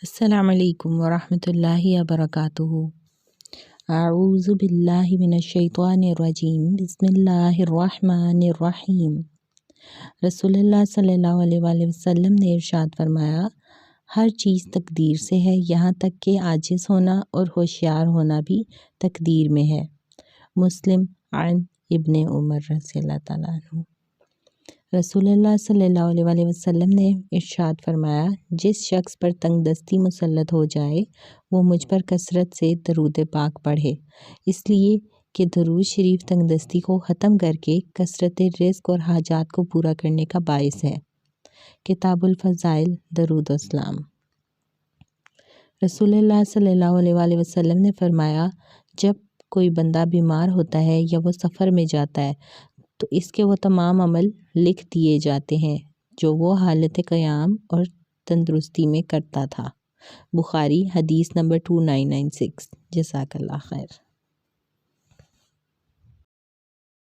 السلام علیکم ورحمۃ اللہ وبرکاتہ۔ اعوذ باللہ من الشیطان الرجیم، بسم اللہ الرحمن الرحیم۔ رسول اللہ صلی اللہ علیہ وآلہ وسلم نے ارشاد فرمایا، ہر چیز تقدیر سے ہے، یہاں تک کہ عاجز ہونا اور ہوشیار ہونا بھی تقدیر میں ہے۔ مسلم عن ابن عمر رضی اللہ تعالیٰ عنہ۔ رسول اللہ صلی اللہ علیہ وآلہ وسلم نے ارشاد فرمایا، جس شخص پر تنگ دستی مسلط ہو جائے وہ مجھ پر کثرت سے درود پاک پڑھے، اس لیے کہ درود شریف تنگ دستی کو ختم کر کے کثرت رزق اور حاجات کو پورا کرنے کا باعث ہے۔ کتاب الفضائل، درود و سلام۔ رسول اللہ صلی اللہ علیہ وآلہ وسلم نے فرمایا، جب کوئی بندہ بیمار ہوتا ہے یا وہ سفر میں جاتا ہے تو اس کے وہ تمام عمل لکھ دیے جاتے ہیں جو وہ حالت قیام اور تندرستی میں کرتا تھا۔ بخاری، حدیث نمبر 2996۔ جزاک اللہ خیر۔